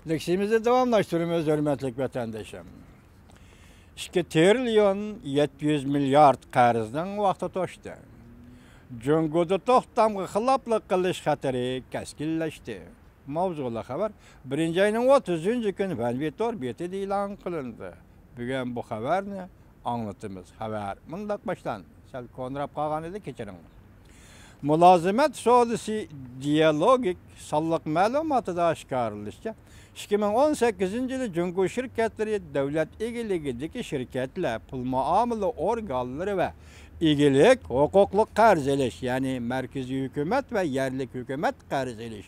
Leksimizi devamlaştırıyoruz hürmetlik vatandaşım. 2 trilyon 700 milyard qarzdan vaqti to'shdi. Jungoda to'xtamga xiloflik qilish xatari keskinlashdi. Mavzuli xabar 1-ayning 30-kuni Vanvitor betida e'lon qilindi. Bugun bu xabarni anlatimiz. Xabar mundaq boshlan. Sal qo'nrab qolgan edi, kechiring. Mulozimat sodisi dialogik sonliq ma'lumotida oshkorlanishicha 2018-yili Jungo şirketleri devlet egeligidagi shirkatlar pul muomala organlari va egilik huquqli qarz elish, ya'ni markaziy hukumat va yerlik hukumat qarz elish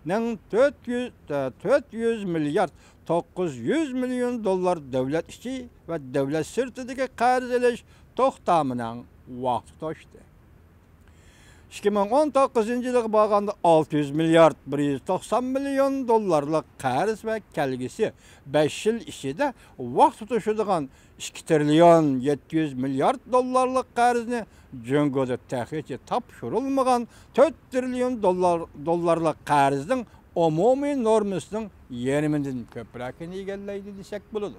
400 milyard 900 milyon dollar devlet içi ve devlet sirtidagi qarz elish to'xtamining vaqti to'shdi. 2019-yilga borganda 600 milyard 190 milyon dollarlık qarz ve kelgisi 5 yil ichida vaqt tutuşudigan 2 trilyon 700 milyard dollarlık qarzni Jungoda taxichi topshirilmagan 4 trilyon dollarlık qarzning umumiy normasining yarmidan ko'pragini egallaydi desek bo'ladi.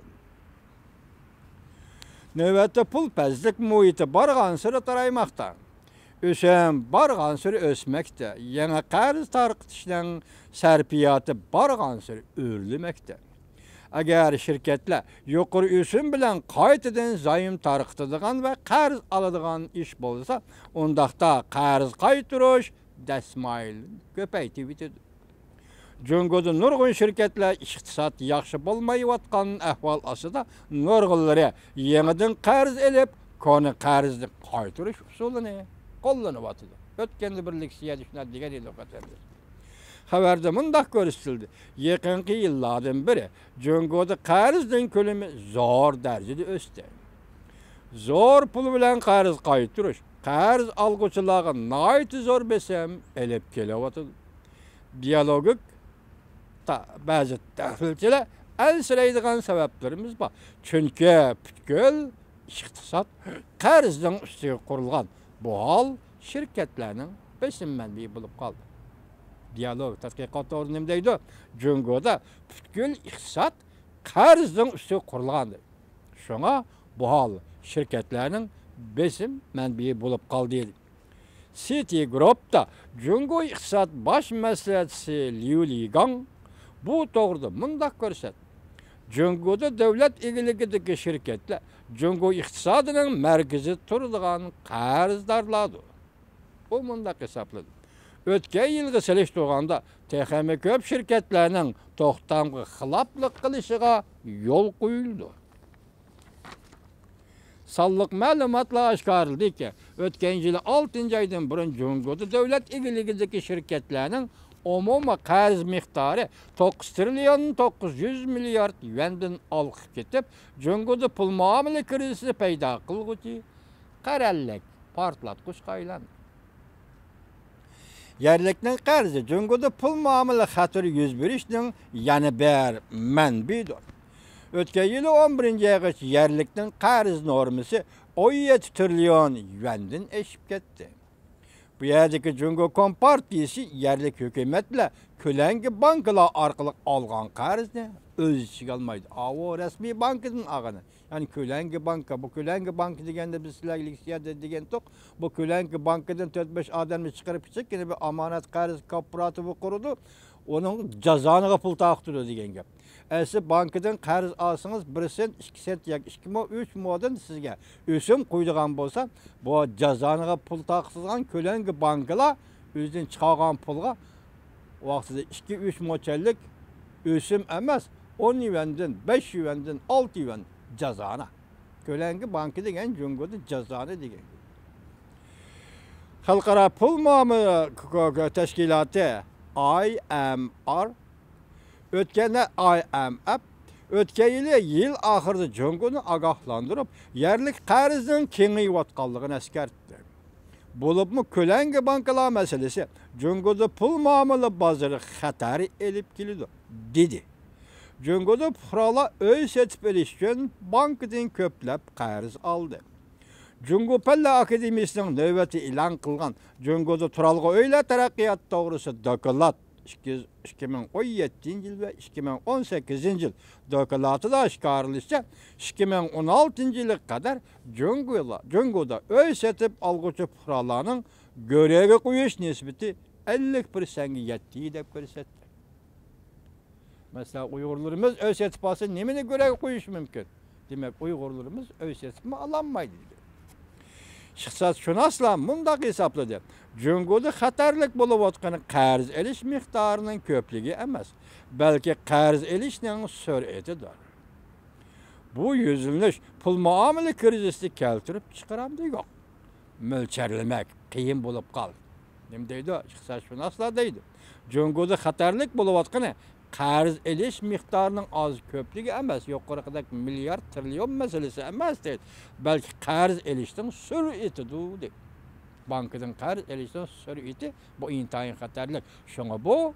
Navbatda pul pazlik muhiti borgan sari taraymoqda. Ösem barğansır ösmekte, yana qarz tarqitishning sarfiyati barğansır o'rlamekte. Agar shirkatlar yuqori o'sim bilan qaytadan zaym tarqitadigan va qarz oladigan ish bo'lsa, undaqda qarz qaytarish dasmayl ko'paytib ketadi. Jungoda nurg'un shirkatlar iqtisod yaxshi bo'lmayotgan ahvol ostida nurg'unlari yangidan qarz elib, koni qarzni qaytarish usulini qo'llanyapti. O'tganda birlik siyosatlar degan edi qatorda. Xabarda mundaq ko'rsatildi. Yaqinqi yillardan beri Jungoda qarzning ko'lami zo'r darajada o'sdi. Zo'r pul bilan qarz qaytarish, qarz olg'uchilarga nihoyat zo'r besam elib kelyapti. Dialogik ba'zi tahlilchilar ansiraydigan sabablarimiz bor. Chunki butkul iqtisod qarzning ustiga qurilgan. Bu hal şirketlerinin besin mənbəyi bulub qaldı. Dialog tədqiqat organı deydi. Jungoda butkul iqtisad qarzın üstü qurulğandı. Şuna bu hal şirketlerinin besin mənbəyi bulub qaldı dedi. City Group'da Jungo iqtisad baş məsləhətçisi Liu Ligang bu doğruda mundaq görsətdi. Jungoda devlet egeligidagi şirketler Jungo iqtisodinin merkezi turadigan qarzdorlardir. Bu mundaq hisobladi. O'tgan yilga solishtirganda texmi ko'p shirkatlarning to'xtamga xiloflik qilishiga yo'l qo'yildi. Sonliq ma'lumotlar oshkorlandiki, o'tgan yil 6-oydan burun Jungoda davlat egeligidagi shirkatlarning umumi qarz miqdori 9 trilyon 900 milyard yuandan olqib ketib, Jungoda pul muomala krizisi paydo qilg'uchi qarallik portlatqushga aylandi. Yerlikning qarzi Jungoda pul muomala xatiri yuz berishning yana bir manbidir. O'tgan yili 11-oygacha yerlikning qarz normasi 17 trilyon yuandan oshib ketdi. Bu yerdeki Jungo Kompartiyasi yerlik hükümetle kölengi bankalar arkalık algan qarzni öz içine almaydı. O resmi bankasının ağını. Yani kölengi banka, bu kölengi banka degende biz sizlerle siyade degen tok. Bu kölengi bankadan 4-5 adamı çıkarıp çıkıp yine bir amanet qarz kooperatifi kurdu. Onun cezanı pul taqtırdı degen gap. Siz bankadan qarz alsanız 1 sent, 2 sent, 2 mo, 3 modan sizge ösüm koyduğun bolsa, bu cezanıga pul taqtırgan kölengi bankalar özden çıkargan pulga vaqtida 2-3 moçellik ösüm emas, 10 yuandan, 5 yuandan, 6 yuan cezana. Kölengi banka degen Jungoda cezana degen. Xalqaro pul muomala tashkiloti IMR ötkende IMF ötken yıl ahırda Jungo'nu agahlandırıp yerlik qarzın kengayotganligini eskertdi. Bolup mu kölengi bankalar meselesi Jungo'da pul muomala bozori xatari elip keldi dedi. Jungo'da fuqarolar öy setib olish uchun bankadan ko'plab qarz oldi. Jungo Palla Akademiyasining navbati e'lon qilgan Jungoda turalg'i uylar taraqqiyoti to'g'risida doklad 2017 yıl ve 2018 yıl dokulatıda aşkarılışça 2016 yılı kadar Cungo'da öz etip algıcı pıralarının görevi koyuş nisbeti 50% yettiği de görsetti. Mesela Uygurlarımız öz etip alsa nemine görevi koyuş mümkün. Demek Uygurlarımız öz etimi alanmaydı. Şıksatşünaslar mundaq hesapladı. Cungo'da xatarlık bolup atqanı qarz eliş miqdarının köplüğü emas, belki qarz elişinin sür'etidir. Bu yüzülüş pul muamele krizisi keltirip çıkaramdı yok. Mölçerlemek qiyin bolup qal. Nim deydi? Şıksatşünaslar deydi. Cungo'da xatarlık bolup atqanı qarz eliş miqdarının az köplüğü emas, yuqorqidagi milyar trilyon meselesi emas deydi. Belki qarz eliştin sür'etidir deydi. Bankadan qarz eliştin sür'eti bu intayin xatarlık. Şoňa bu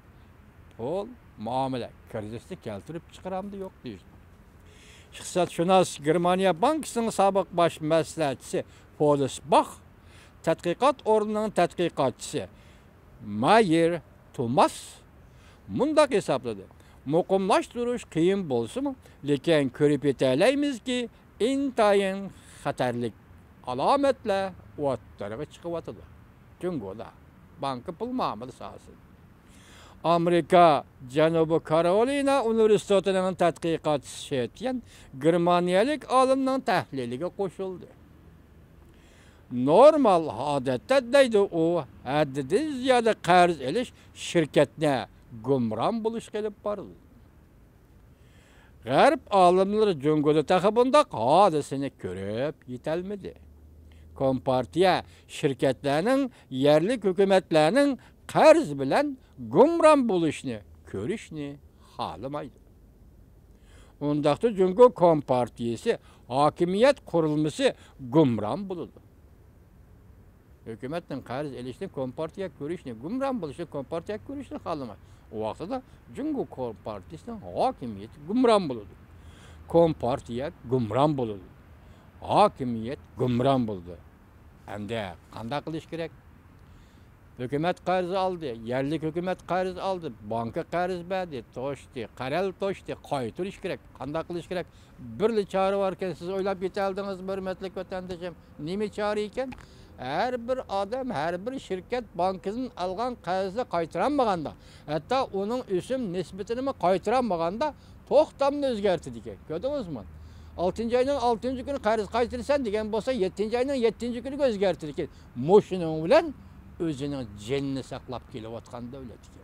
pul muamele krizisi keltirip çıkaramdı yok deydi. Şıksatşünas Germaniya Bankasının sabık baş məsləhətçisi Polis Bach, tədqiqat organının tədqiqatçısı Mayer Thomas mundaq hesapladı. Muqimlaştırış qiyin bolsunmu, lekin körüp yeteleymiz ki intayin xatarlik alametle ortaya çıkıvatıdı. Cungo'da banka pul muamele sahası. Amerika Janubi Carolina Üniversitesi'nin tədqiqatçısı şehtiyen Germaniyalik alimnin tahliliga qoşuldu. Normal adette deydi o haddidan ziyade qarz eliş şirketine gumran buluş gelip bardı. Garip alimleri Cungo'da takibinde hadisini görüp yetelmedi. Kompartiya şirketlerinin, yerlik hükümetlerinin qarz bilen gumran buluşunu, görüşünü halamaydı. Ondaqda Cungo Kompartiyası hakimiyet kurulması gumran bulundu. Hükümetin qarz elişini Kompartiya görüşünü, gumran buluşunu Kompartiya görüşünü halamaydı. O vaxtada Cungo Kompartiyasının hakimiyeti gumran bulundu. Kompartiya gumran bulundu. Hakimiyet gumran buldu. Hem de qanda qilish kerak? Hükümet qarz aldı, yerlik hükümet qarz aldı, banka qarz berdi, toştu, qarel toştu, qaytırış kerak, qanda qilish kerak? Birli çare varken siz oylap yeteldiniz, hürmetli vatandaşım. Nime çare eken? Her bir adam, her bir şirket bankasının algan qarzı qaytaranmaganda, hatta onun üsüm nisbetini mi qaytaranmaganda toxtamını özgertidi ki. Gördünüz mü? 6. ayının 6. günü qarz qaytırsan degen bolsa 7. ayının 7. günü özgertidi ki. Moşunun bilen özünün cenini saklap kelip atkan devlet ki.